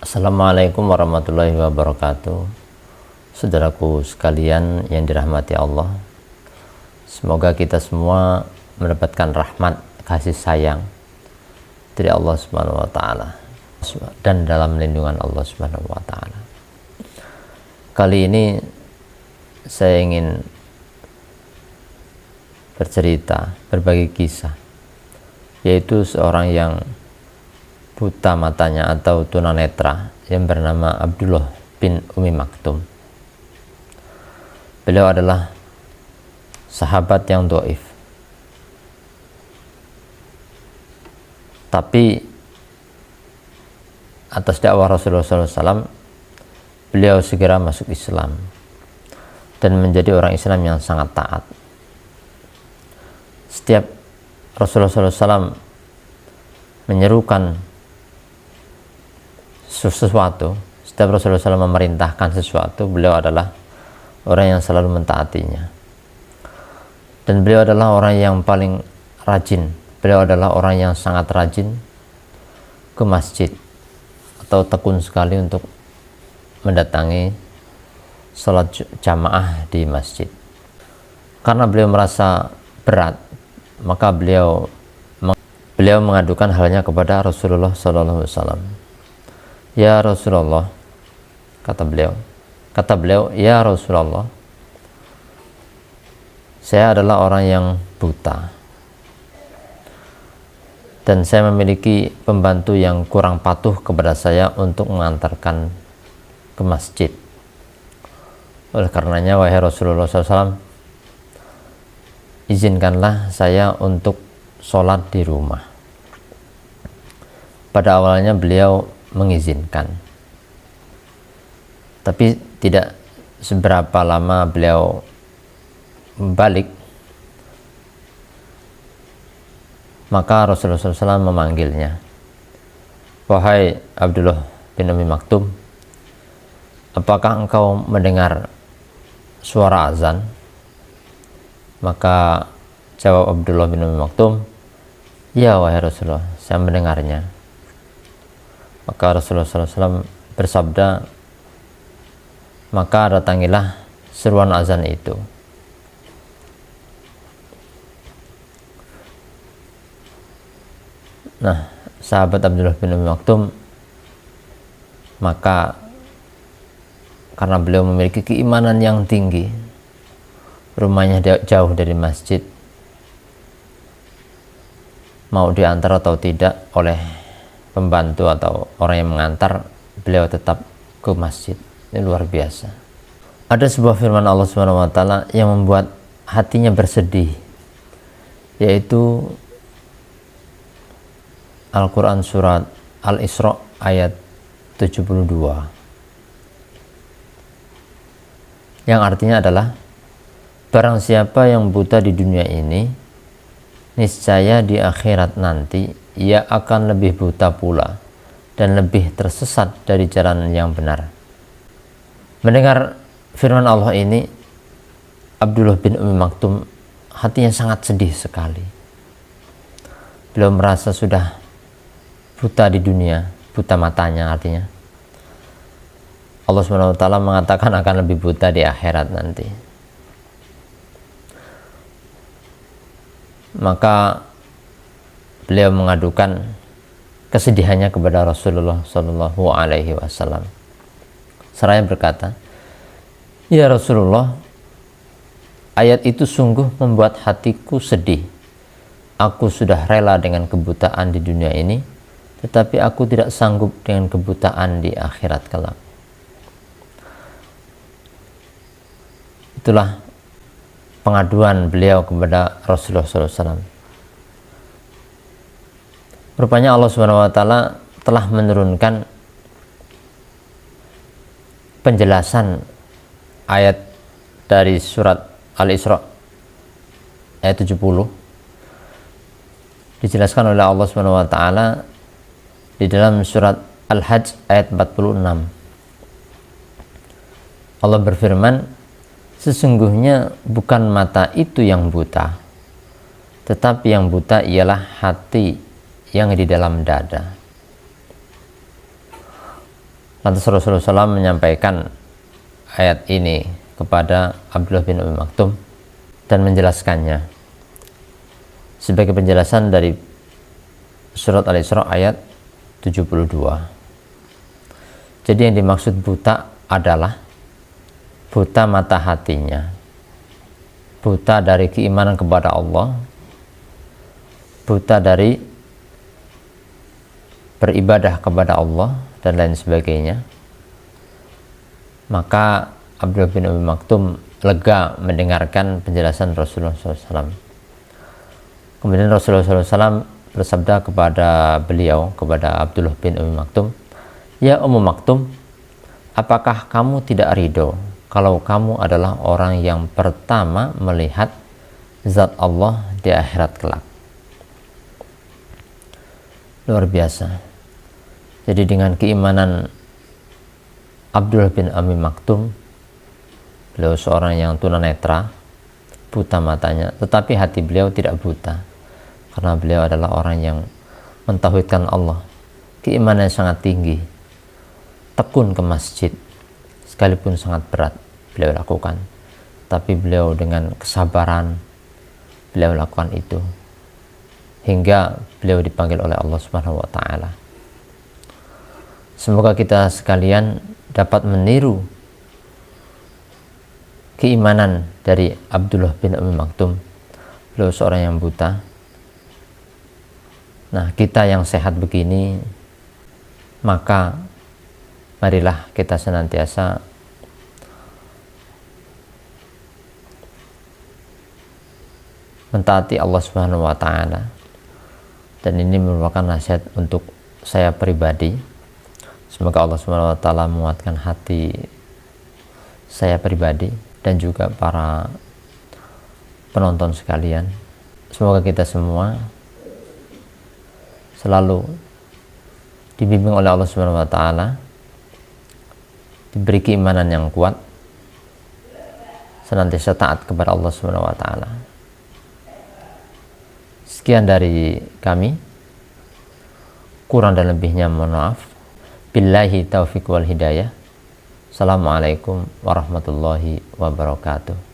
Assalamualaikum warahmatullahi wabarakatuh. Saudaraku sekalian yang dirahmati Allah, semoga kita semua mendapatkan rahmat kasih sayang dari Allah Subhanahu wa taala dan dalam lindungan Allah Subhanahu wa taala. Kali ini saya ingin bercerita, berbagi kisah, yaitu seorang yang buta matanya atau tunanetra yang bernama Abdullah bin Ummi Maktum. Beliau adalah sahabat yang dhaif, tapi atas dakwah Rasulullah SAW beliau segera masuk Islam dan menjadi orang Islam yang sangat taat. Setiap Rasulullah SAW menyerukan sesuatu, setiap Rasulullah SAW memerintahkan sesuatu, beliau adalah orang yang selalu mentaatinya. Dan beliau adalah orang yang paling rajin, beliau adalah orang yang sangat rajin ke masjid atau tekun sekali untuk mendatangi sholat jamaah di masjid. Karena beliau merasa berat, maka beliau mengadukan halnya kepada Rasulullah SAW. Ya Rasulullah, kata beliau, ya Rasulullah, saya adalah orang yang buta dan saya memiliki pembantu yang kurang patuh kepada saya untuk mengantarkan ke masjid. Oleh karenanya, wahai Rasulullah SAW, izinkanlah saya untuk sholat di rumah. Pada awalnya beliau mengizinkan, tapi tidak seberapa lama beliau balik, maka Rasulullah SAW memanggilnya. Wahai Abdullah bin Ummi Maktum, apakah engkau mendengar suara azan? Maka jawab Abdullah bin Ummi Maktum, ya wahai Rasulullah, saya mendengarnya. Maka Rasulullah SAW bersabda, maka datangilah seruan azan itu. Nah, sahabat Abdullah bin Ummi Maktum, maka karena beliau memiliki keimanan yang tinggi, rumahnya jauh dari masjid, mau diantar atau tidak oleh pembantu atau orang yang mengantar, beliau tetap ke masjid. Ini luar biasa. Ada sebuah firman Allah Subhanahu wa taala yang membuat hatinya bersedih, yaitu Al-Quran surat Al-Isra ayat 72, yang artinya adalah, barang siapa yang buta di dunia ini, niscaya di akhirat nanti ia akan lebih buta pula dan lebih tersesat dari jalan yang benar. Mendengar firman Allah ini, Abdullah bin Ummi Maktum hatinya sangat sedih sekali. Beliau merasa sudah buta di dunia, buta matanya artinya. Allah Subhanahu wa taala mengatakan akan lebih buta di akhirat nanti. Maka beliau mengadukan kesedihannya kepada Rasulullah Shallallahu Alaihi Wasallam. Seraya berkata, ya Rasulullah, ayat itu sungguh membuat hatiku sedih. Aku sudah rela dengan kebutaan di dunia ini, tetapi aku tidak sanggup dengan kebutaan di akhirat kelak. Itulah pengaduan beliau kepada Rasulullah SAW. Rupanya Allah Subhanahu wa taala telah menurunkan penjelasan ayat dari surat Al-Isra ayat 70. Dijelaskan oleh Allah Subhanahu wa taala di dalam surat Al-Hajj ayat 46. Allah berfirman, sesungguhnya bukan mata itu yang buta, tetapi yang buta ialah hati yang di dalam dada. Lantas Rasulullah SAW menyampaikan ayat ini kepada Abdullah bin Umi Maktum dan menjelaskannya sebagai penjelasan dari surat Al-Isra ayat 72. Jadi yang dimaksud buta adalah buta mata hatinya, buta dari keimanan kepada Allah, buta dari beribadah kepada Allah dan lain sebagainya. Maka Abdullah bin Umi Maktum lega mendengarkan penjelasan Rasulullah SAW. Kemudian Rasulullah SAW bersabda kepada beliau, kepada Abdullah bin Umi Maktum, "Ya Ummu Maktum, apakah kamu tidak ridho kalau kamu adalah orang yang pertama melihat zat Allah di akhirat kelak?" Luar biasa. Jadi dengan keimanan Abdullah bin Umi Maktum, beliau seorang yang tunanetra, buta matanya, tetapi hati beliau tidak buta, karena beliau adalah orang yang mentauhidkan Allah, keimanan yang sangat tinggi, tekun ke masjid, sekalipun sangat berat beliau lakukan, tapi beliau dengan kesabaran beliau lakukan itu hingga beliau dipanggil oleh Allah Subhanahu wa Ta'ala. Semoga kita sekalian dapat meniru keimanan dari Abdullah bin Umi Maktum, beliau seorang yang buta. Nah, kita yang sehat begini, maka marilah kita senantiasa mentaati Allah Subhanahu wa Ta'ala. Dan ini merupakan nasihat untuk saya pribadi. Semoga Allah Subhanahu wa Ta'ala menguatkan hati saya pribadi dan juga para penonton sekalian. Semoga kita semua selalu dibimbing oleh Allah Subhanahu wa Ta'ala, diberi keimanan yang kuat, senantiasa taat kepada Allah Subhanahu wa Ta'ala. Sekian dari kami, kurang dan lebihnya mohon maaf. Billahi taufiq wal hidayah. Assalamualaikum warahmatullahi wabarakatuh.